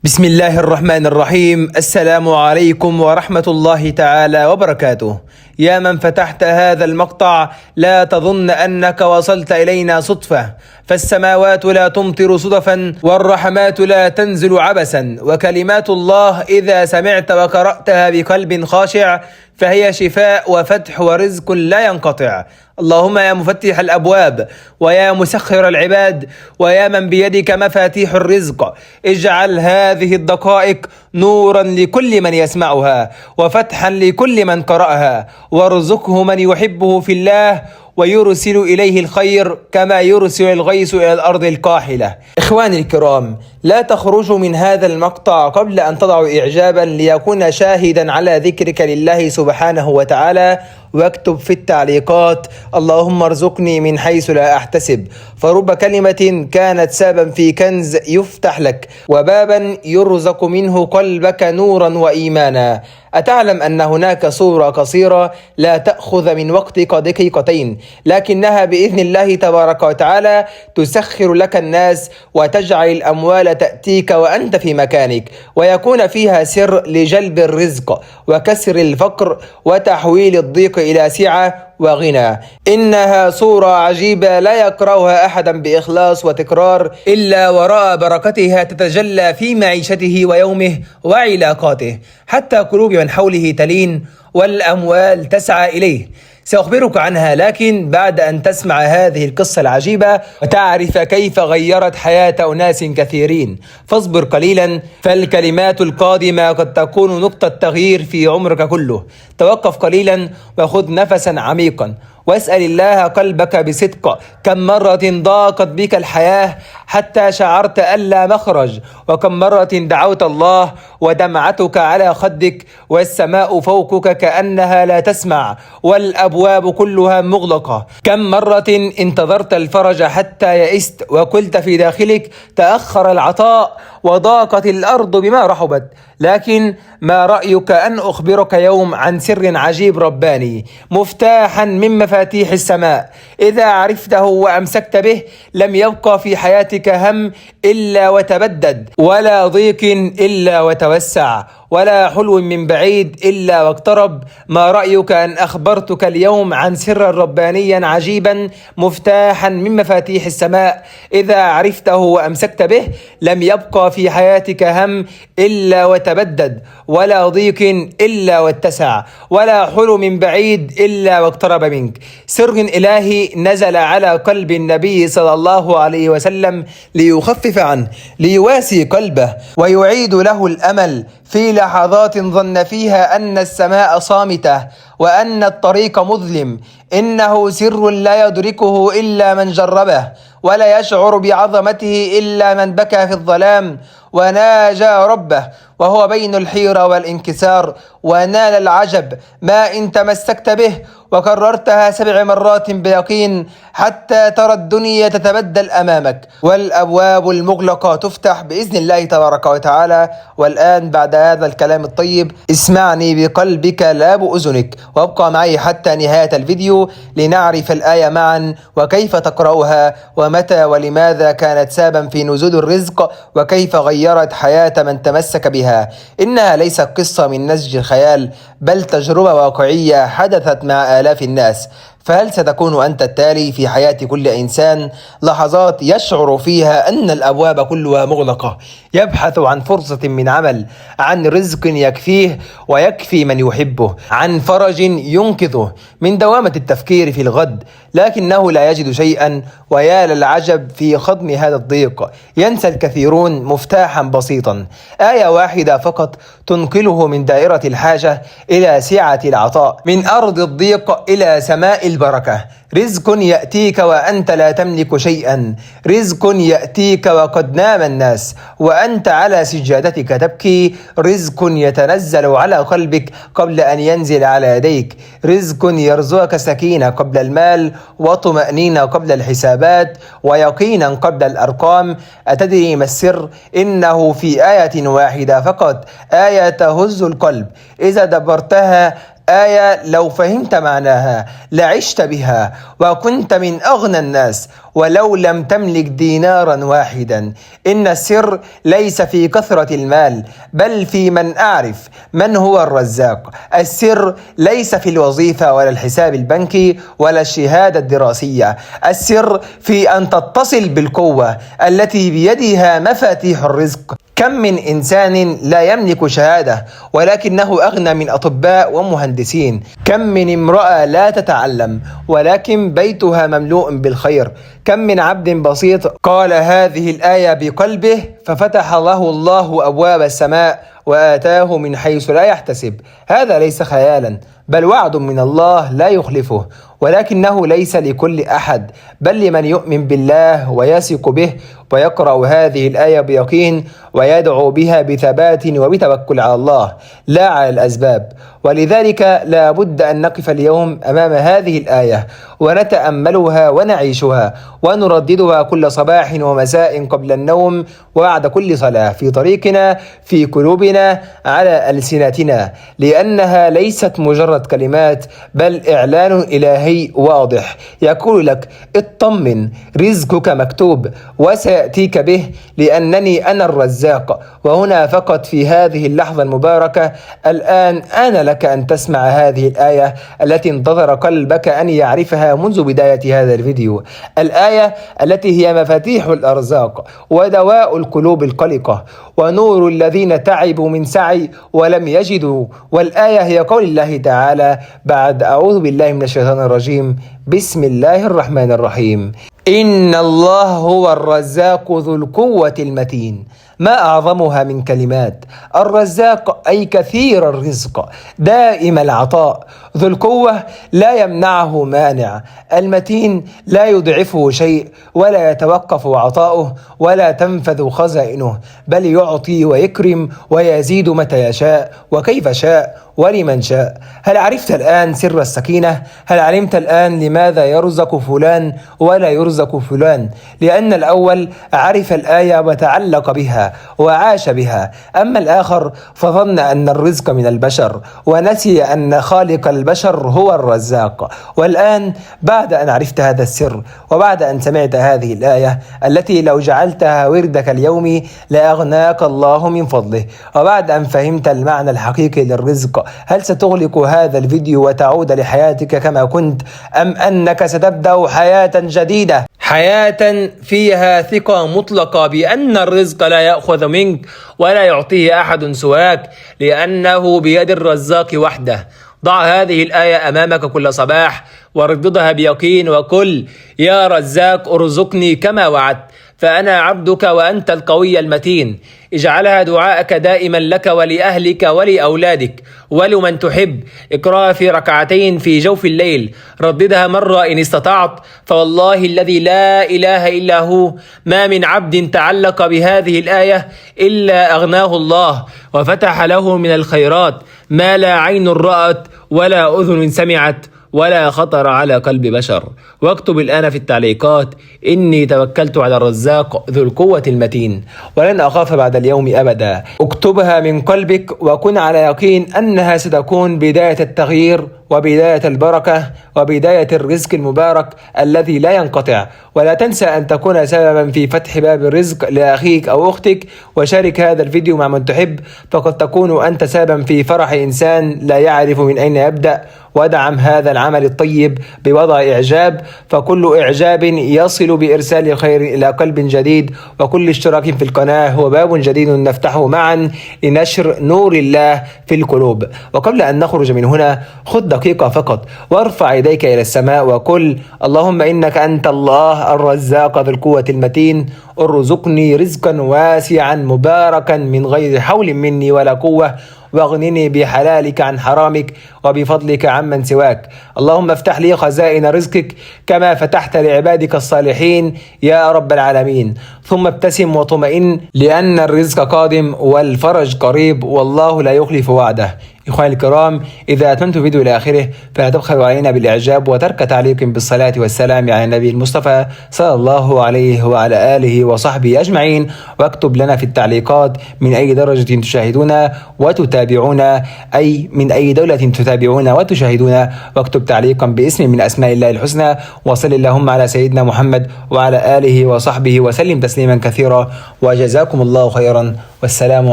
بسم الله الرحمن الرحيم. السلام عليكم ورحمة الله تعالى وبركاته. يا من فتحت هذا المقطع، لا تظن أنك وصلت إلينا صدفة، فالسماوات لا تمطر صدفا والرحمات لا تنزل عبثا، وكلمات الله إذا سمعت وقرأتها بقلب خاشع فهي شفاء وفتح ورزق لا ينقطع. اللهم يا مفتح الأبواب ويا مسخر العباد ويا من بيدك مفاتيح الرزق، اجعل هذه الدقائق نورا لكل من يسمعها وفتحا لكل من قرأها، وارزقه من يحبه في الله ويرسل إليه الخير كما يرسل الغيث إلى الأرض القاحلة. إخواني الكرام، لا تخرجوا من هذا المقطع قبل أن تضعوا إعجابا ليكون شاهدا على ذكرك لله سبحانه وتعالى، واكتب في التعليقات: اللهم ارزقني من حيث لا أحتسب، فرب كلمة كانت سببا في كنز يفتح لك وبابا يرزق منه قلبك نورا وإيمانا. أتعلم أن هناك صورة قصيرة لا تأخذ من وقتك دقيقتين، لكنها بإذن الله تبارك وتعالى تسخر لك الناس وتجعل الأموال تأتيك وأنت في مكانك، ويكون فيها سر لجلب الرزق وكسر الفقر وتحويل الضيق إلى سعة وغنى. إنها صورة عجيبة لا يقرأها أحدا بإخلاص وتكرار إلا ورأى بركتها تتجلى في معيشته ويومه وعلاقاته، حتى قلوب من حوله تلين والأموال تسعى إليه. سأخبرك عنها، لكن بعد أن تسمع هذه القصة العجيبة وتعرف كيف غيرت حياة أناس كثيرين. فاصبر قليلا، فالكلمات القادمة قد تكون نقطة تغيير في عمرك كله. توقف قليلا وخذ نفسا عميقا واسأل الله قلبك بصدق: كم مرة ضاقت بك الحياة حتى شعرت أن لا مخرج؟ وكم مرة دعوت الله ودمعتك على خدك والسماء فوقك كأنها لا تسمع والأبواب كلها مغلقة؟ كم مرة انتظرت الفرج حتى يئست وقلت في داخلك: تأخر العطاء وضاقت الأرض بما رحبت؟ لكن ما رأيك أن أخبرك يوم عن سر عجيب رباني مفتاحا من مفاتيح السماء، إذا عرفته وأمسكت به لم يبقى في حياتك هم إلا وتبدد، ولا ضيق إلا وتوسع، ولا حلو من بعيد إلا واقترب. ما رأيك أن أخبرتك اليوم عن سر ربانيا عجيبا مفتاحا من مفاتيح السماء، إذا عرفته وأمسكت به لم يبقى في حياتك هم إلا وتبدد، ولا ضيق إلا واتسع، ولا حلو من بعيد إلا واقترب منك. سر إلهي نزل على قلب النبي صلى الله عليه وسلم ليخفف عنه، ليواسي قلبه ويعيد له الأمل في لحظات ظن فيها أن السماء صامتة وأن الطريق مظلم. إنه سر لا يدركه إلا من جربه، ولا يشعر بعظمته إلا من بكى في الظلام وناجى ربه وهو بين الحيرة والانكسار، ونال العجب ما إن تمسكت به وكررتها 7 مرات بيقين حتى ترى الدنيا تتبدل أمامك والأبواب المغلقة تفتح بإذن الله تبارك وتعالى. والآن بعد هذا الكلام الطيب اسمعني بقلبك لا بأذنك، وابقى معي حتى نهاية الفيديو لنعرف الآية معا وكيف تقرأها ومتى ولماذا كانت سببا في نزول الرزق وكيف غيرت حياة من تمسك بها. إنها ليست قصة من نسج الخيال، بل تجربة واقعية حدثت مع آلاف الناس. فهل ستكون أنت التالي في حياة كل إنسان لحظات يشعر فيها أن الأبواب كلها مغلقة، يبحث عن فرصة من عمل، عن رزق يكفيه ويكفي من يحبه، عن فرج ينقذه من دوامة التفكير في الغد، لكنه لا يجد شيئا، ويا للعجب في خضم هذا الضيق ينسى الكثيرون مفتاحا بسيطا، آية واحدة فقط تنقله من دائرة الحاجة إلى سعة العطاء، من أرض الضيق إلى سماء البركة. رزق يأتيك وأنت لا تملك شيئا، رزق يأتيك وقد نام الناس وأنت على سجادتك تبكي، رزق يتنزل على قلبك قبل أن ينزل على يديك، رزق يرزقك سكينة قبل المال وطمأنينة قبل الحسابات ويقينا قبل الأرقام. أتدري ما السر؟ إنه في آية واحدة فقط، آية تهز القلب إذا دبرتها آية لو فهمت معناها لعشت بها وكنت من أغنى الناس ولو لم تملك دينارا واحدا. إن السر ليس في كثرة المال بل في من أعرف من هو الرزاق. السر ليس في الوظيفة ولا الحساب البنكي ولا الشهادة الدراسية. السر في أن تتصل بالقوة التي بيدها مفاتيح الرزق. كم من إنسان لا يملك شهادة ولكنه أغنى من أطباء ومهندسين. كم من امرأة لا تتعلم ولكن بيتها مملوء بالخير. كم من عبد بسيط قال هذه الآية بقلبه ففتح له الله أبواب السماء وآتاه من حيث لا يحتسب. هذا ليس خيالا بل وعد من الله لا يخلفه، ولكنه ليس لكل أحد بل لمن يؤمن بالله ويثق به ويقرأ هذه الآية بيقين ويدعو بها بثبات وبتوكل على الله لا على الأسباب. ولذلك لا بد أن نقف اليوم أمام هذه الآية ونتأملها ونعيشها ونرددها كل صباح ومساء قبل النوم وبعد كل صلاة في طريقنا في قلوبنا على ألسنتنا، لأنها ليست مجرد كلمات بل إعلان إلهي واضح يقول لك اطمن رزقك مكتوب وسيأتيك به لأنني أنا الرزاق. وهنا فقط في هذه اللحظة المباركة الآن آن لك أن تسمع هذه الآية التي انتظر قلبك أن يعرفها منذ بداية هذا الفيديو. الآية التي هي مفاتيح الأرزاق ودواء القلوب القلقة ونور الذين تعبوا من سعي ولم يجدوا. والآية هي قول الله تعالى بعد أعوذ بالله من الشيطان الرجيم بسم الله الرحمن الرحيم إن الله هو الرزاق ذو القوة المتين. ما أعظمها من كلمات. الرزاق أي كثير الرزق دائم العطاء، ذو القوة لا يمنعه مانع، المتين لا يضعفه شيء ولا يتوقف عطاؤه ولا تنفذ خزائنه بل يعطي ويكرم ويزيد متى يشاء وكيف شاء ولمن شاء. هل عرفت الآن سر السكينة؟ هل علمت الآن لماذا يرزق فلان ولا يرزق فلان؟ لأن الأول عرف الآية وتعلق بها وعاش بها، أما الآخر فظن أن الرزق من البشر ونسي أن خالق البشر هو الرزاق. والآن بعد أن عرفت هذا السر وبعد أن سمعت هذه الآية التي لو جعلتها وردك اليومي لأغناك الله من فضله، وبعد أن فهمت المعنى الحقيقي للرزق، هل ستغلق هذا الفيديو وتعود لحياتك كما كنت أم أنك ستبدأ حياة جديدة؟ حياة فيها ثقة مطلقة بأن الرزق لا يأخذ منك ولا يعطيه أحد سواك لأنه بيد الرزاق وحده. ضع هذه الآية أمامك كل صباح ورددها بيقين وقل يا رزاق ارزقني كما وعدت فأنا عبدك وأنت القوي المتين. اجعلها دعاءك دائما لك ولأهلك ولأولادك ولمن تحب. اقرأها في ركعتين في جوف الليل، رددها مرة إن استطعت، فوالله الذي لا إله إلا هو ما من عبد تعلق بهذه الآية إلا أغناه الله وفتح له من الخيرات ما لا عين رأت ولا أذن سمعت ولا خطر على قلب بشر. واكتب الآن في التعليقات إني توكلت على الرزاق ذو القوة المتين ولن أخاف بعد اليوم أبدا. اكتبها من قلبك وكن على يقين أنها ستكون بداية التغيير وبداية البركة وبداية الرزق المبارك الذي لا ينقطع. ولا تنسى أن تكون سببا في فتح باب الرزق لأخيك أو أختك، وشارك هذا الفيديو مع من تحب فقد تكون أنت سببا في فرح إنسان لا يعرف من أين يبدأ. ودعم هذا العمل الطيب بوضع إعجاب، فكل إعجاب يصل بإرسال الخير إلى قلب جديد، وكل اشتراك في القناة هو باب جديد نفتحه معا لنشر نور الله في القلوب. وقبل أن نخرج من هنا خذ دقيقة فقط وارفع يديك إلى السماء وقل اللهم إنك أنت الله الرزاق ذو القوة المتين، ارزقني رزقا واسعا مباركا من غير حول مني ولا قوة، واغنني بحلالك عن حرامك وبفضلك عمن سواك. اللهم افتح لي خزائن رزقك كما فتحت لعبادك الصالحين يا رب العالمين. ثم ابتسم واطمئن لأن الرزق قادم والفرج قريب والله لا يخلف وعده. إخواني الكرام، إذا أتممت الفيديو إلى آخره فلا تبخلوا علينا بالإعجاب وترك تعليق بالصلاة والسلام على النبي المصطفى صلى الله عليه وعلى آله وصحبه أجمعين. واكتب لنا في التعليقات من أي درجة تشاهدونا وتتابعونا، أي من أي دولة تتابعونا وتشاهدونا، واكتب تعليقا باسم من أسماء الله الحسنى. وصل اللهم على سيدنا محمد وعلى آله وصحبه وسلم تسليما كثيرا، وجزاكم الله خيرا، والسلام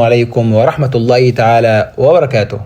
عليكم ورحمة الله تعالى وبركاته.